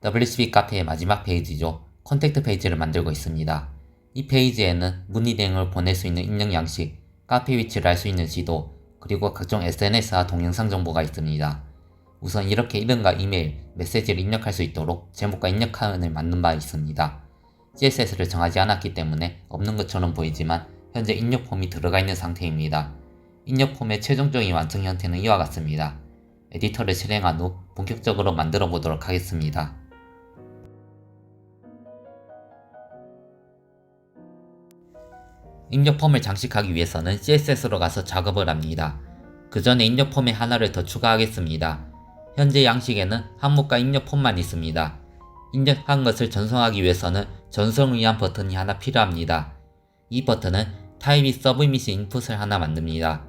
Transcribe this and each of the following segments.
WCB 카페의 마지막 페이지죠. 컨택트 페이지를 만들고 있습니다. 이 페이지에는 문의 내용을 보낼 수 있는 입력 양식, 카페 위치를 알 수 있는 지도, 그리고 각종 SNS와 동영상 정보가 있습니다. 우선 이렇게 이름과 이메일, 메시지를 입력할 수 있도록 제목과 입력칸을 만든 바 있습니다. CSS를 정하지 않았기 때문에 없는 것처럼 보이지만 현재 입력 폼이 들어가 있는 상태입니다. 입력 폼의 최종적인 완성 형태는 이와 같습니다. 에디터를 실행한 후 본격적으로 만들어 보도록 하겠습니다. 입력 폼을 장식하기 위해서는 CSS로 가서 작업을 합니다. 그 전에 입력 폼에 하나를 더 추가하겠습니다. 현재 양식에는 항목과 입력 폼만 있습니다. 입력한 것을 전송하기 위해서는 전송을 위한 버튼이 하나 필요합니다. 이 버튼은 타입이 서브밋이 인풋을 하나 만듭니다.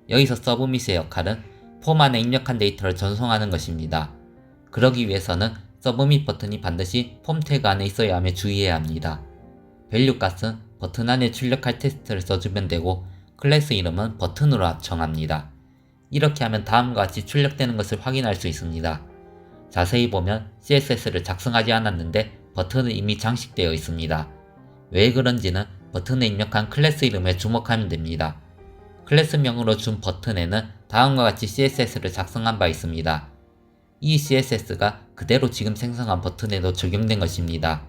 여기서 서브밋의 역할은 폼 안에 입력한 데이터를 전송하는 것입니다. 그러기 위해서는 서브밋 버튼이 반드시 폼 태그 안에 있어야 하며 주의해야 합니다. 밸류 값은 버튼 안에 출력할 텍스트를 써주면 되고 클래스 이름은 버튼으로 정합니다. 이렇게 하면 다음과 같이 출력되는 것을 확인할 수 있습니다. 자세히 보면 CSS를 작성하지 않았는데 버튼은 이미 장식되어 있습니다. 왜 그런지는 버튼에 입력한 클래스 이름에 주목하면 됩니다. 클래스명으로 준 버튼에는 다음과 같이 CSS를 작성한 바 있습니다. 이 CSS가 그대로 지금 생성한 버튼에도 적용된 것입니다.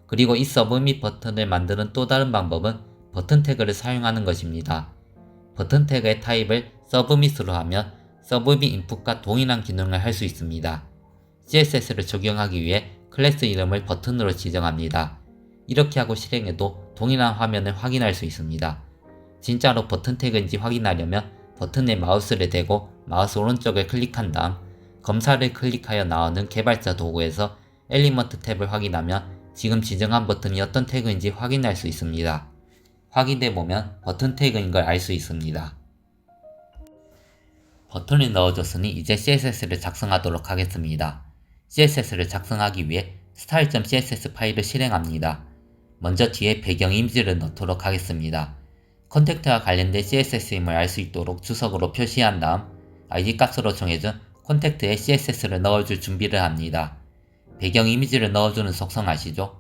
그리고 이 서브밋 버튼을 만드는 또 다른 방법은 버튼 태그를 사용하는 것입니다. 버튼 태그의 타입을 서브밋으로 하면 서브밋 인풋과 동일한 기능을 할 수 있습니다. CSS를 적용하기 위해 클래스 이름을 버튼으로 지정합니다. 이렇게 하고 실행해도 동일한 화면을 확인할 수 있습니다. 진짜로 버튼 태그인지 확인하려면 버튼에 마우스를 대고 마우스 오른쪽을 클릭한 다음 검사를 클릭하여 나오는 개발자 도구에서 엘리먼트 탭을 확인하면 지금 지정한 버튼이 어떤 태그인지 확인할 수 있습니다. 확인해보면 버튼 태그인 걸 알 수 있습니다. 버튼을 넣어줬으니 이제 CSS를 작성하도록 하겠습니다. CSS를 작성하기 위해 style.css 파일을 실행합니다. 먼저 뒤에 배경 이미지를 넣도록 하겠습니다. 컨택트와 관련된 CSS임을 알 수 있도록 주석으로 표시한 다음 id 값으로 정해준 컨택트에 CSS를 넣어줄 준비를 합니다. 배경 이미지를 넣어주는 속성 아시죠?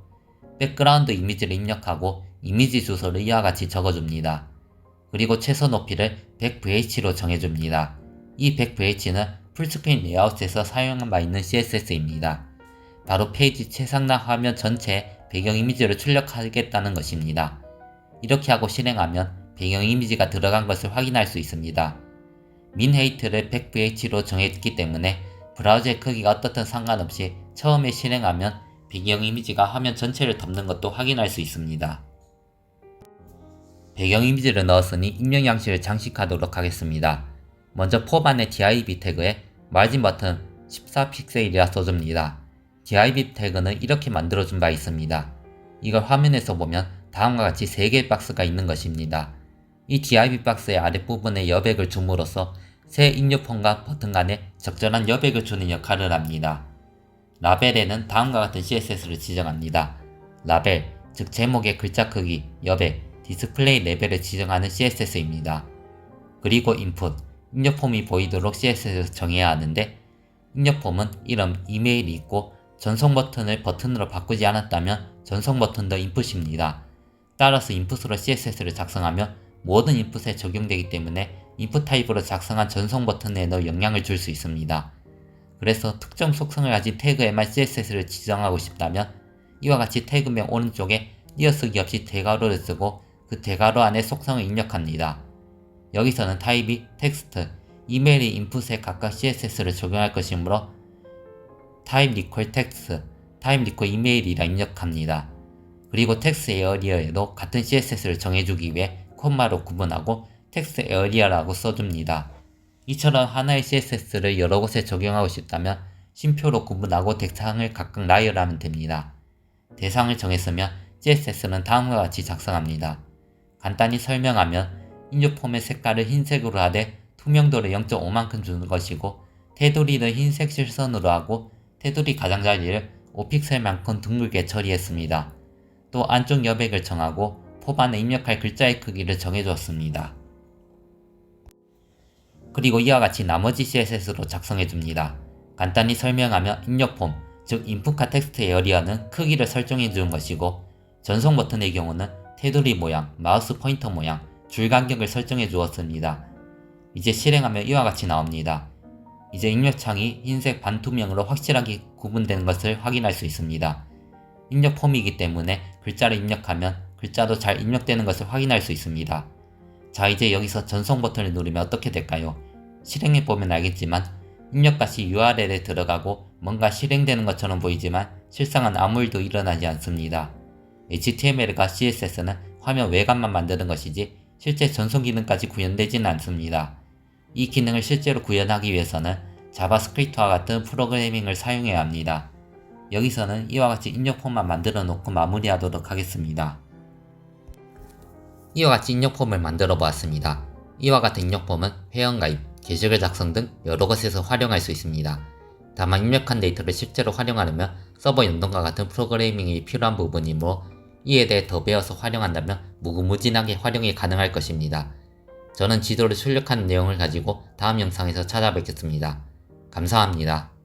백그라운드 이미지를 입력하고 이미지 주소를 이와 같이 적어줍니다. 그리고 최소 높이를 100VH로 정해줍니다. 이 100VH는 풀스크린 레이아웃에서 사용한 바 있는 CSS입니다. 바로 페이지 최상단 화면 전체에 배경 이미지를 출력하겠다는 것입니다. 이렇게 하고 실행하면 배경 이미지가 들어간 것을 확인할 수 있습니다. min height를 100VH로 정했기 때문에 브라우저의 크기가 어떻든 상관없이 처음에 실행하면 배경 이미지가 화면 전체를 덮는 것도 확인할 수 있습니다. 배경 이미지를 넣었으니 입력 양식을 장식하도록 하겠습니다. 먼저 폼 안의 div 태그에 마진 버튼 14픽셀이라 써줍니다. div 태그는 이렇게 만들어준 바 있습니다. 이걸 화면에서 보면 다음과 같이 3개의 박스가 있는 것입니다. 이 div 박스의 아랫부분에 여백을 줌으로써 새 입력폼과 버튼 간에 적절한 여백을 주는 역할을 합니다. 라벨에는 다음과 같은 CSS를 지정합니다. 라벨, 즉 제목의 글자 크기, 여백, 디스플레이 레벨을 지정하는 CSS입니다. 그리고 인풋, 입력폼이 보이도록 CSS를 정해야 하는데 입력폼은 이름, 이메일이 있고 전송 버튼을 버튼으로 바꾸지 않았다면 전송 버튼도 인풋입니다. 따라서 인풋으로 CSS를 작성하면 모든 인풋에 적용되기 때문에 인풋 타입으로 작성한 전송 버튼에도 영향을 줄 수 있습니다. 그래서 특정 속성을 가진 태그에만 CSS를 지정하고 싶다면 이와 같이 태그명 오른쪽에 띄어쓰기 없이 대괄호를 쓰고 그 대괄호 안에 속성을 입력합니다. 여기서는 타입이 텍스트, 이메일의 인풋에 각각 CSS를 적용할 것이므로 type equal text, type equal 이메일이라 입력합니다. 그리고 텍스트 에어리어에도 같은 CSS를 정해주기 위해 콤마로 구분하고 텍스트 에어리어라고 써줍니다. 이처럼 하나의 CSS를 여러 곳에 적용하고 싶다면 심표로 구분하고 대상을 각각 나열하면 됩니다. 대상을 정했으면 CSS는 다음과 같이 작성합니다. 간단히 설명하면 입력폼의 색깔을 흰색으로 하되 투명도를 0.5만큼 주는 것이고 테두리를 흰색 실선으로 하고 테두리 가장자리를 5픽셀만큼 둥글게 처리했습니다. 또 안쪽 여백을 정하고 폼 안에 입력할 글자의 크기를 정해주었습니다. 그리고 이와 같이 나머지 CSS로 작성해줍니다. 간단히 설명하면 입력폼, 즉 인풋과 텍스트 에어리어는 크기를 설정해 주는 것이고, 전송 버튼의 경우는 테두리 모양, 마우스 포인터 모양, 줄 간격을 설정해 주었습니다. 이제 실행하면 이와 같이 나옵니다. 이제 입력창이 흰색 반투명으로 확실하게 구분되는 것을 확인할 수 있습니다. 입력 폼이기 때문에 글자를 입력하면 글자도 잘 입력되는 것을 확인할 수 있습니다. 자, 이제 여기서 전송 버튼을 누르면 어떻게 될까요? 실행해보면 알겠지만 입력값이 URL에 들어가고 뭔가 실행되는 것처럼 보이지만 실상은 아무 일도 일어나지 않습니다. HTML과 CSS는 화면 외관만 만드는 것이지 실제 전송 기능까지 구현되지는 않습니다. 이 기능을 실제로 구현하기 위해서는 자바스크립트와 같은 프로그래밍을 사용해야 합니다. 여기서는 이와 같이 입력 폼만 만들어 놓고 마무리하도록 하겠습니다. 이와 같이 입력 폼을 만들어 보았습니다. 이와 같은 입력 폼은 회원가입, 게시글 작성 등 여러 곳에서 활용할 수 있습니다. 다만 입력한 데이터를 실제로 활용하려면 서버 연동과 같은 프로그래밍이 필요한 부분이므로 이에 대해 더 배워서 활용한다면 무궁무진하게 활용이 가능할 것입니다. 저는 지도를 출력하는 내용을 가지고 다음 영상에서 찾아뵙겠습니다. 감사합니다.